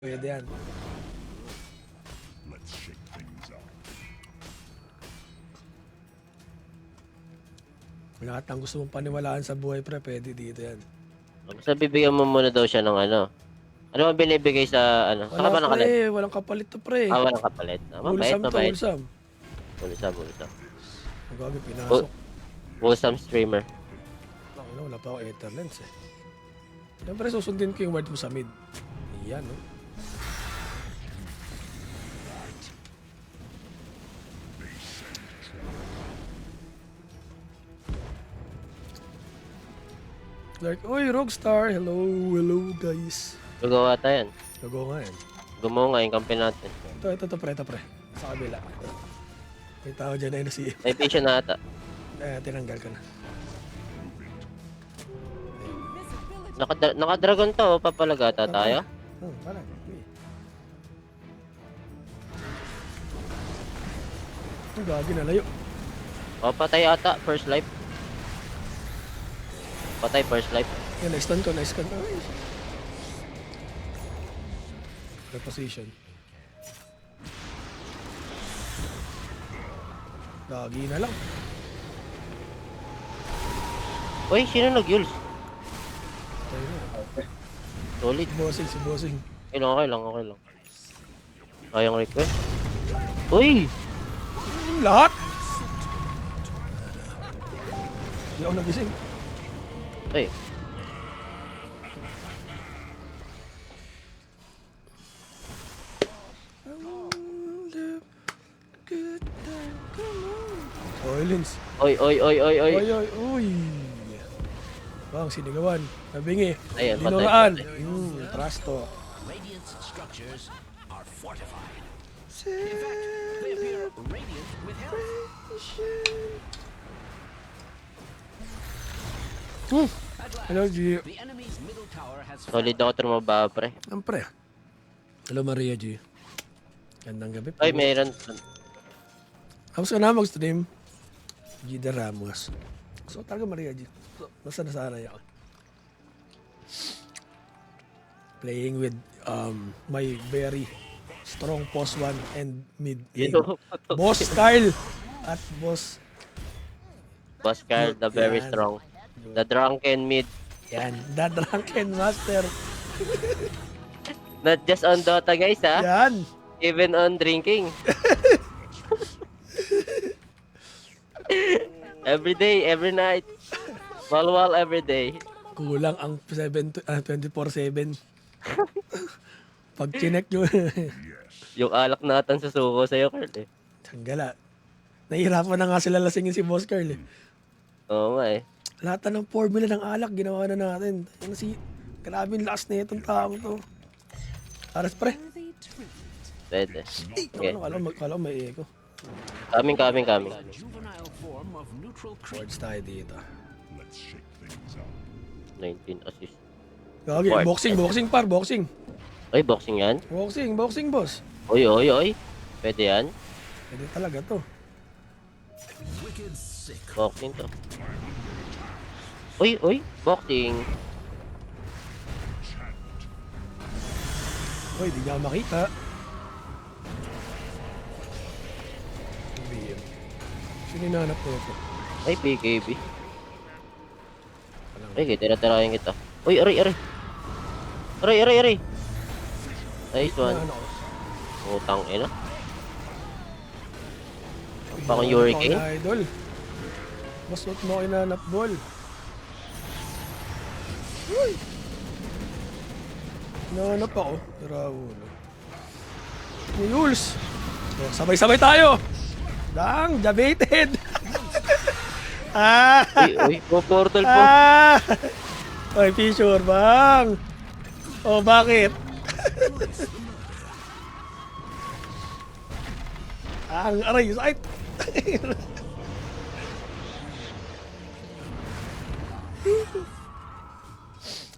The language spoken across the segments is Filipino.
Pwede yan. Let's shake things up. Lahat ng gusto mong paniwalaan sa buhay, pre, pwede dito yan. Basta bibigyan mo muna daw siya ng ano. Ano ba binibigay sa ano? Saka ba Wala, nakalag? pre. Walang kapalit to, pre. Walang kapalit. Mabait, Wholesome to, mabait. wholesome. Wholesome. Ang gagi, pinasok. Wholesome streamer. Wala pa ako Etherlens eh. Siyempre, susundin ko yung word mo sa mid. Ayan, no? Like, oy, Rockstar. Hello guys. Gagawa tayo yan. Gago nga yan. Gumawa nga yung kampi natin. Ito, pre. Sa kabila. May tao dyan na si... May vision na ata. tinanggal ka na. Naka-dragon to. Papalagata tayo. Parang. Ang gagi na layo. O, patay ata. First life. Patay first life. Yan, na-stun ko. Ay. Reposition. Gagi na lang. Uy, sino nag-yules? Tayo na. Solid. Si bossing. Okay lang. Kayang request. Uy! Yung lahat! Hindi ako nagising. Uy. Oilins. Oy. Oy. Bang, sinigawan. Nabingi. Ayan, Dinuraan. patay. Trasto. Radiant's structures are fortified. In fact, they appear radiant with health. At last, Hello, G. the enemy's middle tower has Solid ako tumaba, pre. Siyempre. Hello, Maria G. Gandang gabi. Ay, mayroon. Tapos ka na mag-stream. G. De Ramos. So, talaga Maria G. So, basta nasanay ako. Playing with my very strong post 1 and mid lane. Boss Kyle at Boss Boss Carl, the very Yan. strong. The drunken mid. yan, the Drunken Master. Not just on Dota, guys, ha? Yan. Even on drinking. Every day, every night. Walwal every day. Kulang ang 24/7. Pag chinek nyo, Yung alak natin sa suko sa'yo, Carl, eh. tanggala. Nahihirapan na nga sila lasingin si Boss Carl. Oo nga, eh. Lahat na ng formula ng alak, ginawa na natin. Ano si, grabe yung lakas na itong taong to. Aras pre. Pwede. Okay. Kala ko may echo. Coming. juvenile form of neutral creep. Boards tayo dito. Let's shake things up. 19 assist. Gagi, Board. boxing. Ay, boxing yan? Boxing boss. Oy. Pwede yan? Pwede talaga to. Wicked sick. Boxing to. Oy, boxing. Uy, di niya ako makita. BM. Sino hinanap ko ito? Ay, PKB. Ay, tira-tirahin kita. Uy, aray. Nice one. Ano ko? Utang ina. Pang Hurricane. Idol. Mas what mo kinanap ball. Uy! Nanap ako. Raulo. Yules! So, sabay-sabay tayo! Dang! Debated! Uy, portal po. Oy, Fisher, bang! Oh, bakit? Ang aray, sakit!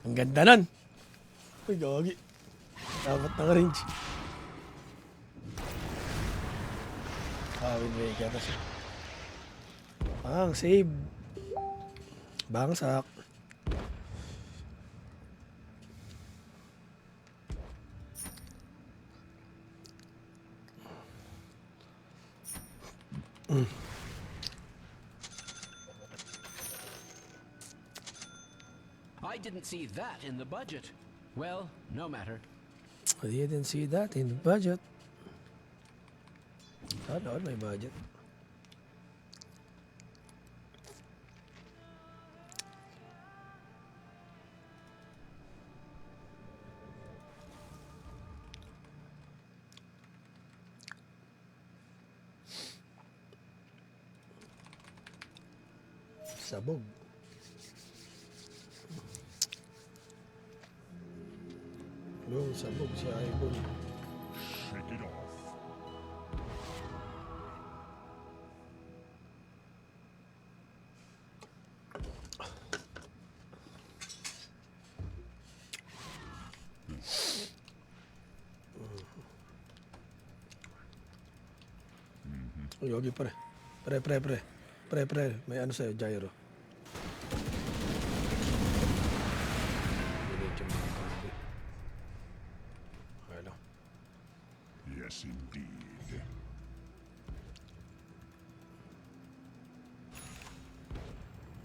Ang ganda nun. Uy, gagi. Dapat naka-range. Wind Waker kasi. Save. Bangsak. I didn't see that in the budget. Well, no matter. I didn't see that in the budget. Doon, may budget. Sabog. Yung sabog si Ibon. Shake it off. Yogi pre. Pre. May ano sa'yo, gyro. Diretso mo ang kambi. Okay lang. Yes, indeed.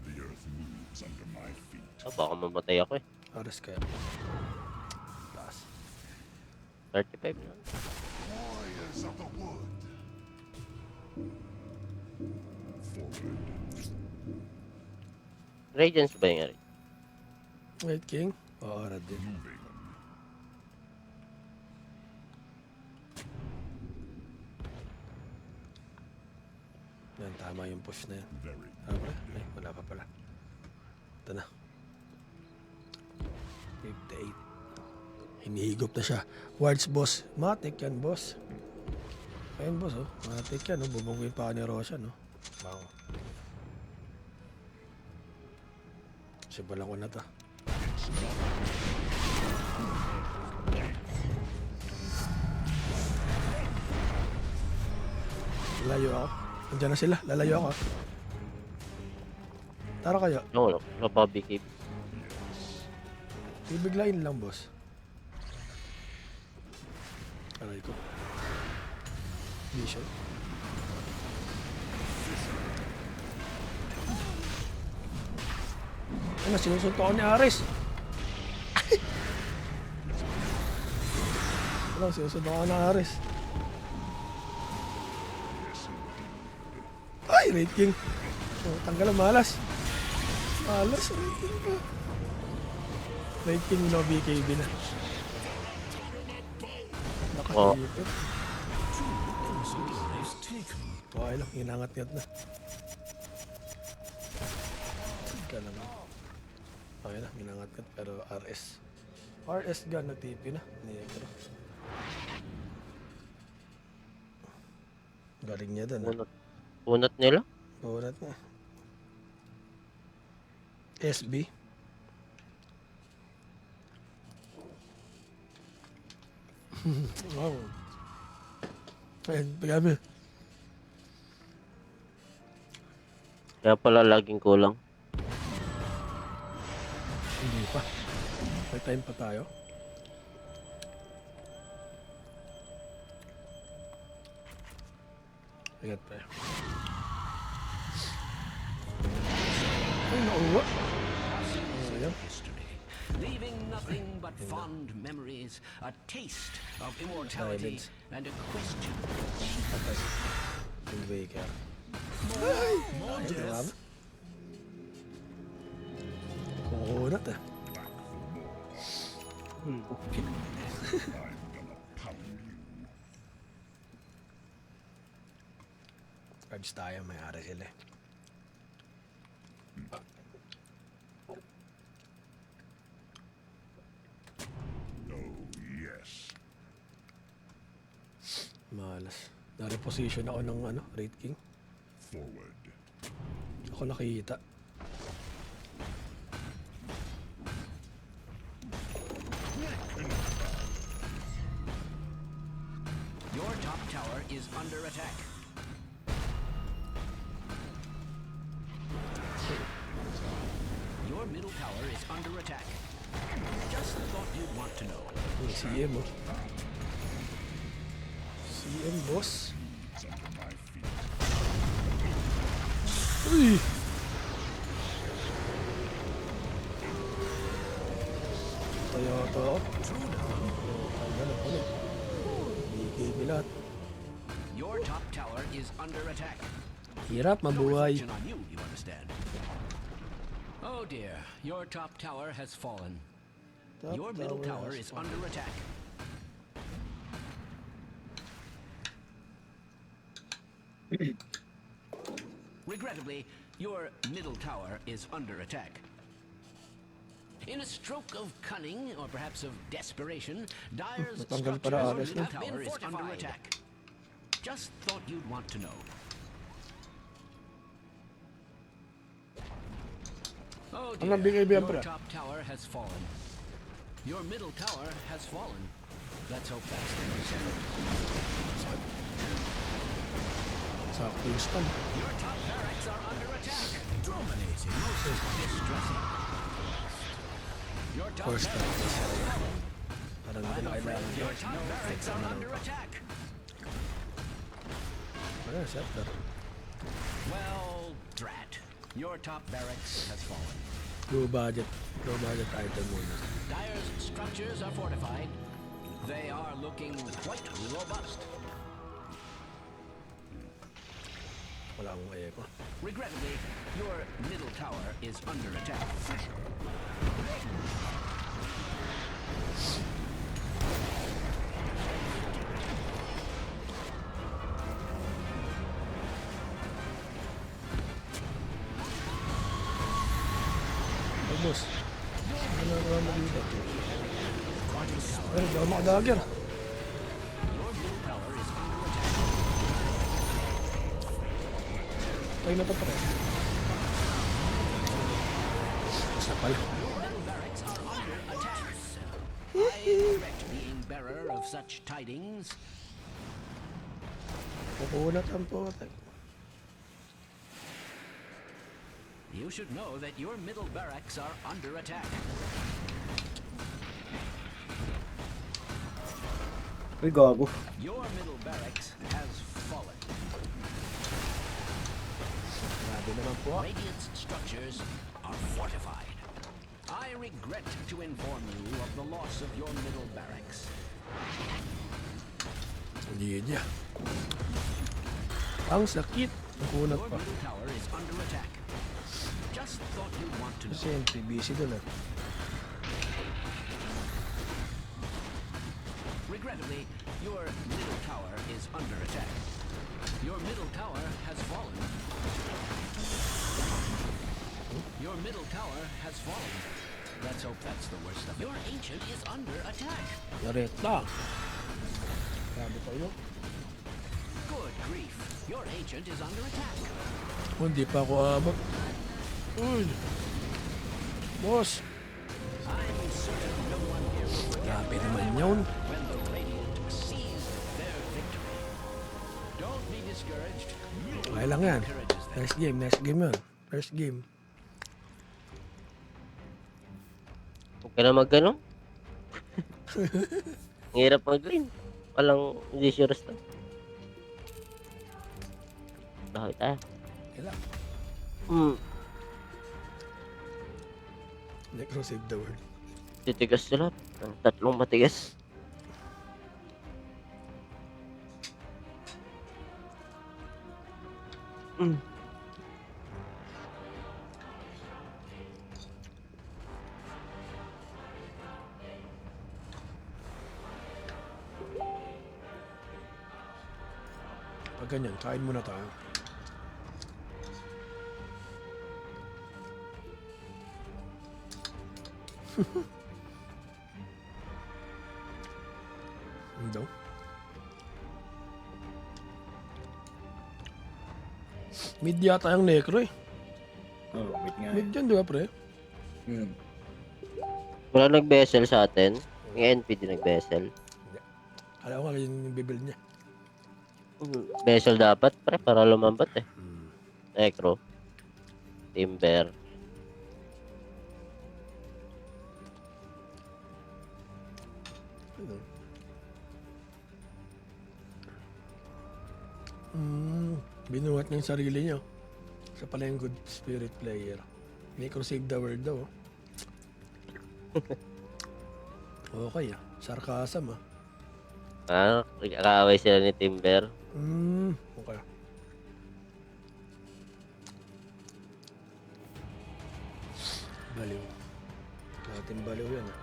The earth moves under my feet. Baka mamatay ako eh. Aras kaya. Taas. 35 na. Warriors of the wood. Forward. Radiance ba yung rin? Wait, King. Oo, arad din. Moving. Yan, tama yung push na yan. Very Tama pala? Ay, wala pa pala. Ito na. 58. Hinihigop na siya. Wards, boss. Matik yan, boss. Ayun, boss, oh. Matik yan, oh. Bubungguin pa ni Roshan, oh. Bango. Sibalang ko na to. Lalayo ako. Nandiyan na sila. Lalayo ako. Tara kayo. No, Bobby Cave. Bibiglayin lang, boss. Aray ko. Vision. Ano, sinusunto ako ni Ares. Ano, sinusunto ako ni Ares. Ay, Raid King. Oh, tanggal ang malas. Malas, Raid King pa. Raid King, no BKB na. Oh. Nakakilipit. Okay lang, hinangat-ngat na. Ka naman. Okay na, hinangat-ngat pero RS. RS gun, nag-TP na. Negro. Galing niya doon. Punot nila? Bunat niya. SB. Wow. Ayan, pagami. Kaya pala laging kulang. Hindi pa. May time pa tayo. Ingat pa. Ay, nauwa. Ayan. History, leaving nothing but fond memories, a taste of immortality, Silence. and a question. Patay. Wind Waker. Ay! Ay, grabe. Kukunat ah. I'm gonna pound you. Cards tayo, may ari sila eh. Oh, yes. Malas. Na-reposition ako ng ano, Raid King. Forward. Ako nakita. Your top tower is under attack. Your middle tower is under attack. Just thought you'd want to know. Yung CM oh. CM boss. It's under my feet. Uy! Toyota ako. Ano ulit? BKB lahat. Your top tower is under attack. Hirap No mabuhay. reflection on you, you understand. Oh dear, your top tower has fallen. Top Your middle tower has is under attack. Regrettably, your middle tower is under attack. In a stroke of cunning, or perhaps of desperation, Dyer's Natanggal structures pala have Ares been yun. under attack. Just thought you'd want to know. Oh Ano dear, BKB yan, your pre? top tower has fallen. Your middle tower has fallen. Let's hope that's the news. Sakto yung stun. Your top barracks are under attack. Dominating. Most distressing. Your top Force barracks stun. have fallen. Parang hindi na I'm afraid kailangan. your top barracks are under attack. Ano, setter. Well, drat. Your top barracks has fallen. Low budget. Low budget item muna. Dyer's structures are fortified. They are looking quite robust. Wala akong echo. Regrettably, your middle tower is under attack. Ay, boss. Ano nagawa mo dito? Pero di ako makadagger. Your middle tower is under attack. Tayo na to pare. Basta pala. Your middle barracks are under attack. I regret being bearer of such tidings. Kukunat ang potek. You should know that your middle barracks are under attack. Uy, gago. Your middle barracks has fallen. Grabe naman po. Radiant's structures are fortified. I regret to inform you of the loss of your middle barracks. Hindi niya. Ang sakit. Kukunat Your pa. middle tower is under attack. Just thought you'd want to Kasi know. entry busy dun ah. Regrettably, your middle tower is under attack. Your middle tower has fallen. Your middle tower has fallen. Let's hope that's the worst of it. Your ancient is under attack. Naret lang. Grabe pa yun. Good grief. Your ancient is under attack. Oh, hindi pa ako abot. Uy. Boss. I'm certain no one here will forget Grabe naman yun. when the Radiant seized their victory. Don't be discouraged. Okay lang yan. Encourages them. Next game. Next game yun. First game. Huwag ka na mag-ano. Ang hirap mag-green. Walang hindi sure na. Bakit tayo? Kailan? Necro save the world. Titigas sila. Ang tatlong matigas. Pag ganyan, kain muna tayo. Daw. Mid yata yung necro eh. Oh, wait nga. Mid yan, di ba pre? Hmm. Wala nag-vessel sa atin. Yung NP din nag-vessel. Kala ko nga yung bibil niya. Vessel dapat, pre, para lumambat eh. Necro. Timber. Binuhat niya yung sarili niya. Siya pala yung good spirit player. Make or save the world daw. Okay ah. Sarcasm ah. Nagkakaaway sila ni Timber. Okay. Baliw. Natin baliw yan ah.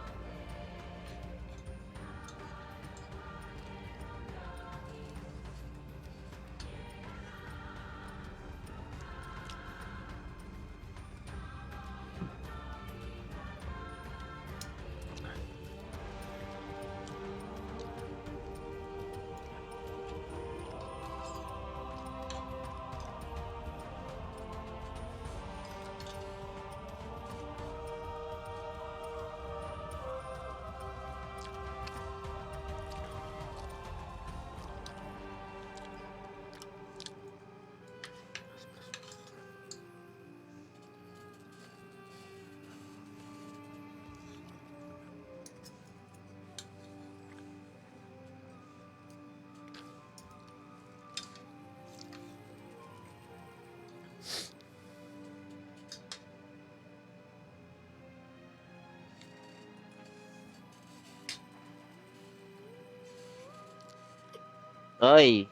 Oy!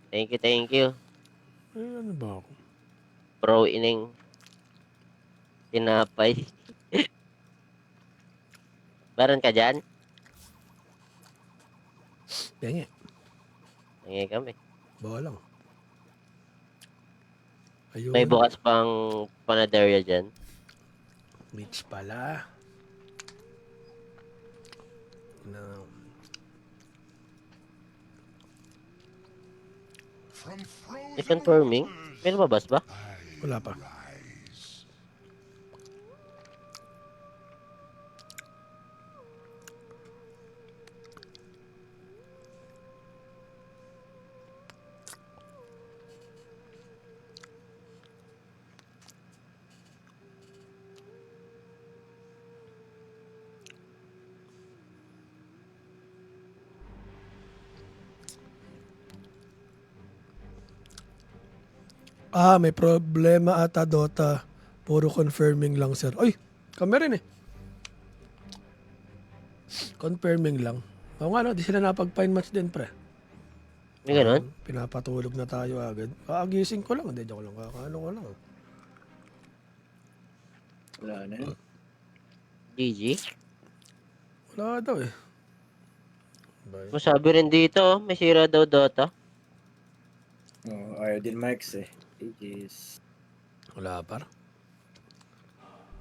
Thank you, thank you. Ay, ano ba ako? Bro, ining tinapay. Baron ka dyan? Denge. Nangyay kami. Bawa lang. Ayun. May bukas pang panaderia dyan. Beach pala. No. From Is frozen confirming? waters, May lumabas ba? I Wala pa. rise. May problema ata Dota. Puro confirming lang, sir. Ay, kami rin eh. Confirming lang. Oo nga, no? Di sila napag-fine match din, pre. May ganun? Pinapatulog na tayo agad. Kaagising ko lang. Hindi, joke lang. Kakaano ko lang. Wala na yun. GG? Wala daw eh. Bye. Masabi rin dito, may sira daw Dota. Oh, ayaw din Mike's eh. Ages. Wala par.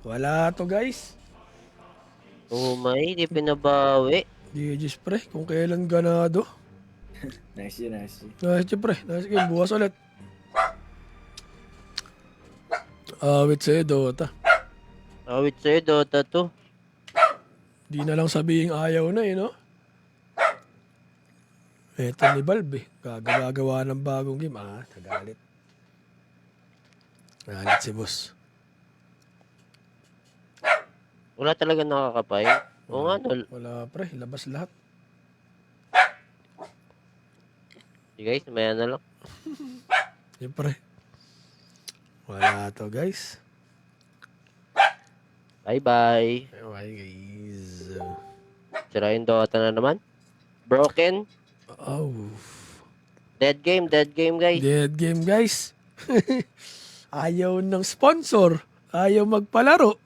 Wala to, guys. Umay, di pinabawi. DJs, pre. Kung kailan ganado. Nice yun, nice yun. Nice yun, pre. Nice game. Bukas ulit. Awit sa'yo, Dota. Awit sa'yo, Dota 2. Di na lang sabihin ayaw na eh, no? Eto ni Valve eh. Gagawa ng bagong game. Nagalit. Nagalit si boss. Wala talaga nakakapay. Oo nga, no. Wala pre. Labas lahat. Sige guys, maya na lang. Yun pre. Wala to, guys. Bye-bye. Bye, guys. Sira yung Dota na naman. Broken. Oh. Dead game guys. Dead game, guys. Ayaw ng sponsor. Ayaw magpalaro.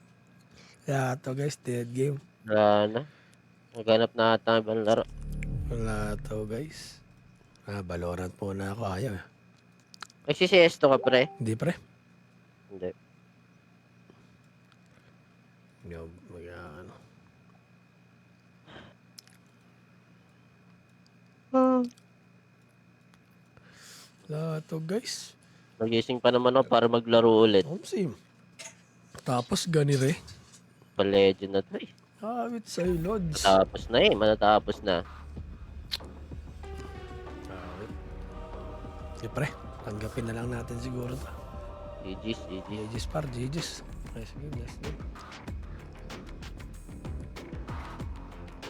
Yeah, to guys, dead game. Wala na. Maghanap na ata ng ibang laro. Wala to, guys. Valorant muna ako. Ayaw eh. Nagsi-CS to ka pre. Hindi, pre. Hindi. Hindi ako ano. Wala to, guys. Nagising pa naman ako para maglaro ulit. Same. Tapos ganire. Pa-legend na to eh. Awit sa'yo, Lods. Matapos na eh. Matatapos na. Awit. Di pre. Tanggapin na lang natin siguro to. GG's. GG's par, GG's. Nice game, nice game.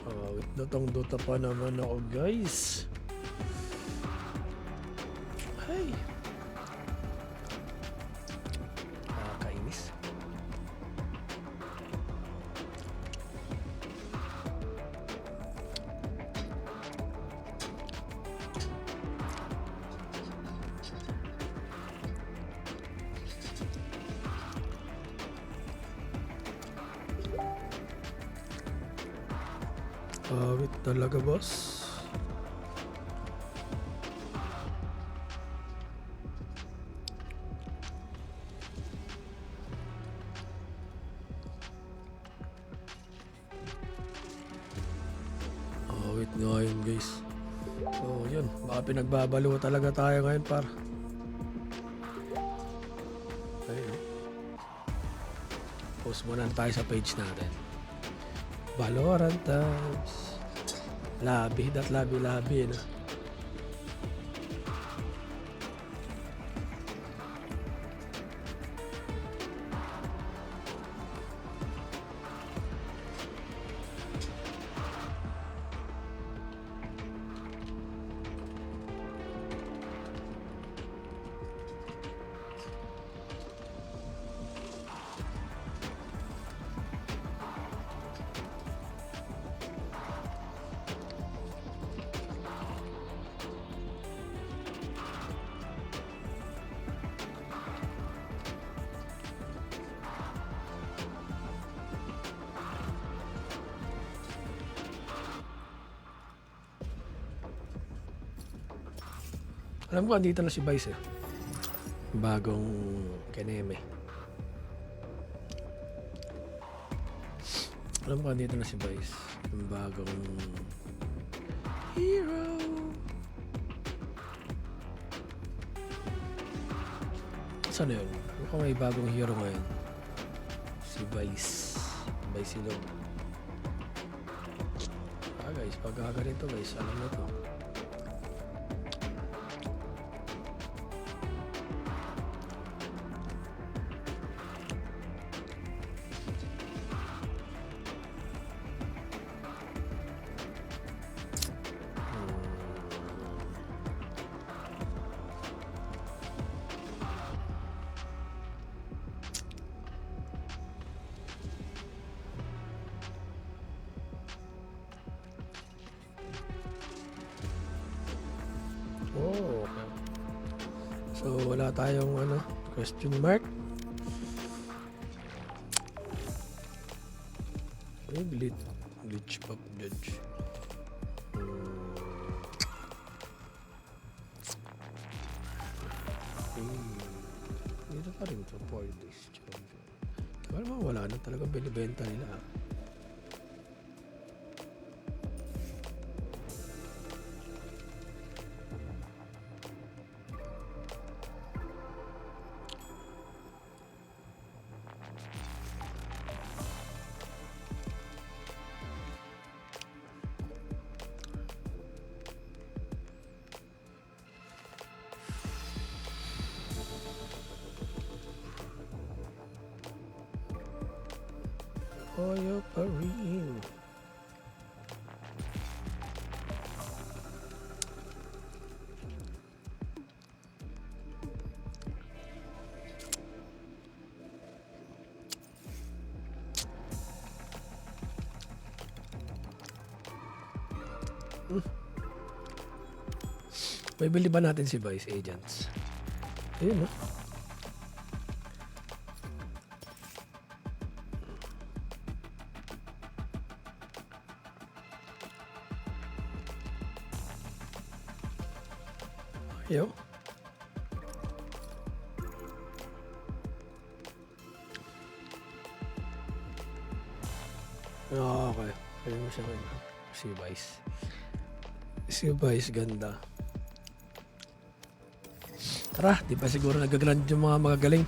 Awit. Dotong Dota pa naman ako, guys. Ay. Nakakainis. Awit talaga, boss. Awit nga yun, guys. So, yun. Baka pinagbabalo talaga tayo ngayon, par. Ayun. Post muna tayo sa page natin. Valorant times. Labi, labi, no? Alam ko, andito na si Vice eh. Bagong Keneme. Alam ko, andito na si Vice. Yung bagong hero. Saan yun? Alam ko may bagong hero ngayon. Si Vice. Vice Silog. Guys, pagka ganito guys, alam na to. Oh, okay. So wala tayong ano, question mark. Ay, glitch pop judge. Dito pa rin to 4 days. Wala na talaga binibenta nila. Oyo pa rin. May bili ba natin si Vice Agents? Ayun, no? Yo. Oh, okay. Ayun mo siya ngayon. Si Vice. Si Vice ganda. Tara, di pa siguro nag-grind yung mga magagaling.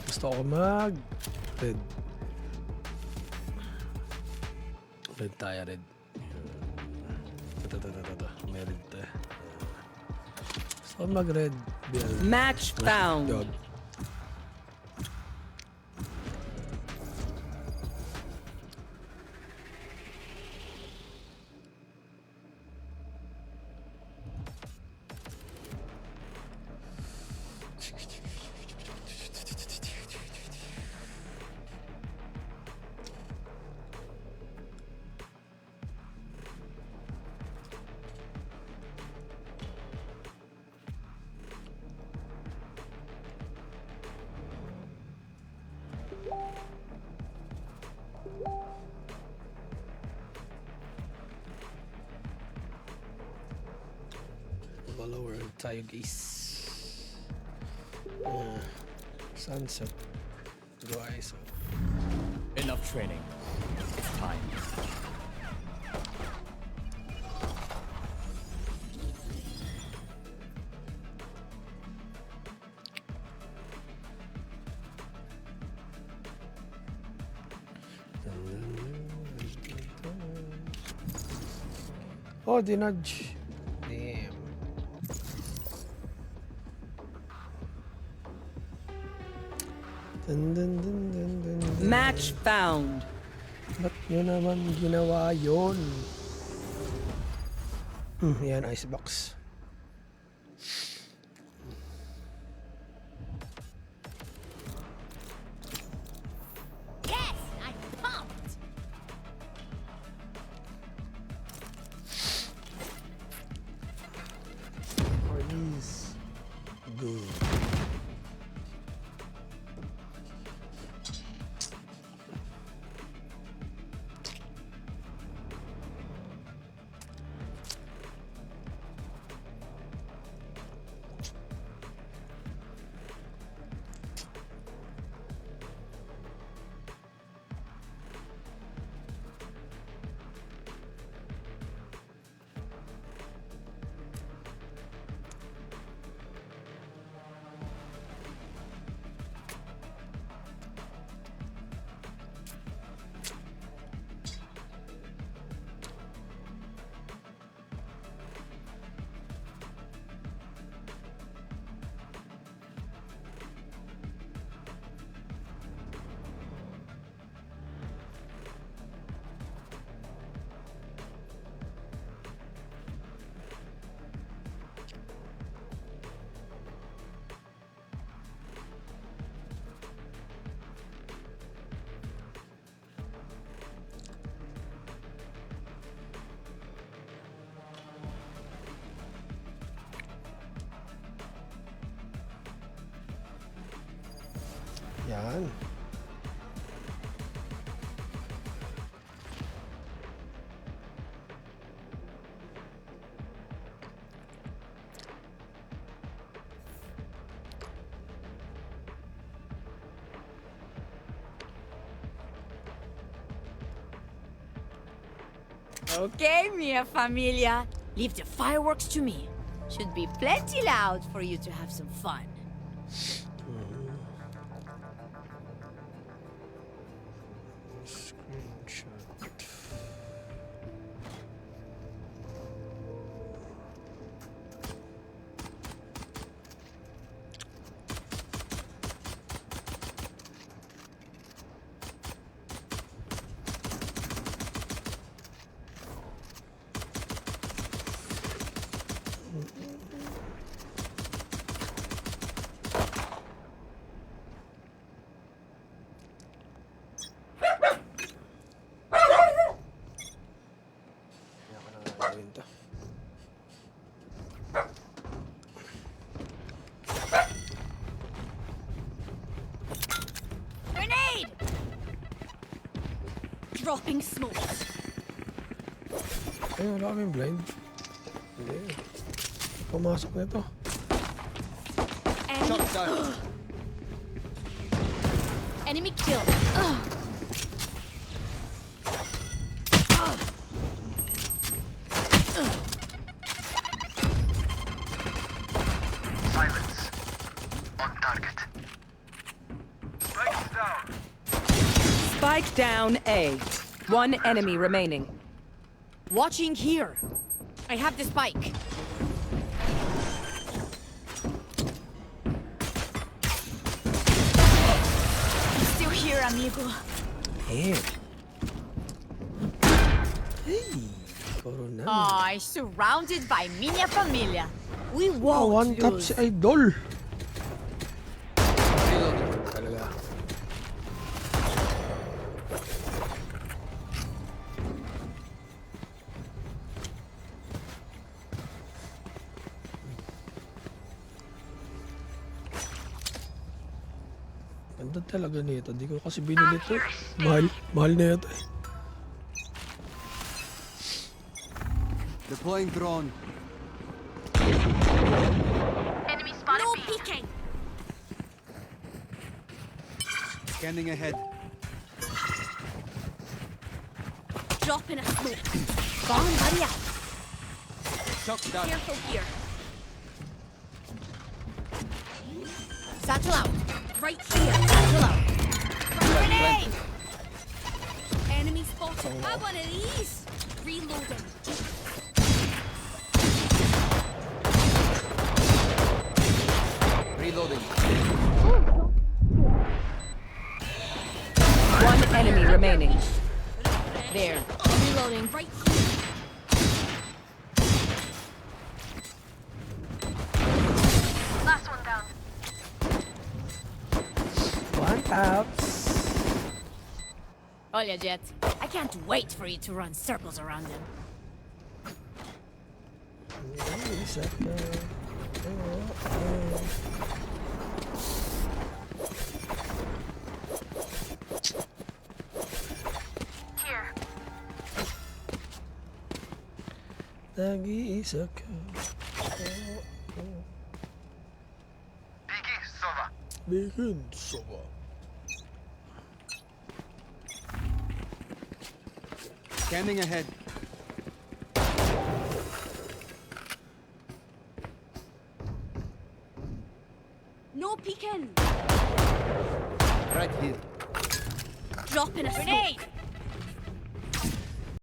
Gusto ko mag-red. Red tayo, red. Ito. May red tayo. Gusto ko mag-red. Match found. Yun. follower tayo guys. Sunset. Go ISO. Enough training. It's time. Oh, dinudge. Damn. Dun, dun, dun, dun, dun, dun. Match found. Ba't nyo naman ginawa yun? Yan, icebox. Yes, I'm pumped. Please. Good. Yan. Okay, Mia Familia. Leave the fireworks to me. Should be plenty loud for you to have some fun. Screenshot. Gawin to. Grenade! Dropping smokes. Ay, wala kaming blind. Hindi. Pumasok na ito. Shot down. Enemy kill. Spike down A. One enemy remaining. Watching here. I have the spike. Still here, amigo. Damn. Hey. Corona. Oh, surrounded by Mina Familia. We Oh, one won't tap lose. si Idol. Talaga. Ganda talaga nito. Di ko kasi binili to. Mahal. Mahal na ito eh. Deploying drone. No peeking. Scanning ahead. Drop in a smoke. Bomb buddy out. Shock dart. Careful here. Satchel out. Right here. Satchel out. Grenade! Enemy spotted. Have one of these. Reloading. Reloading. One enemy remaining. There. Reloading. Right here. One tap. Olha, Jet. I can't wait for you to run circles around them. Isa ka. Nag-iisa ka. Begin Sova. Scanning ahead. No peeking. Right here. Drop in a grenade.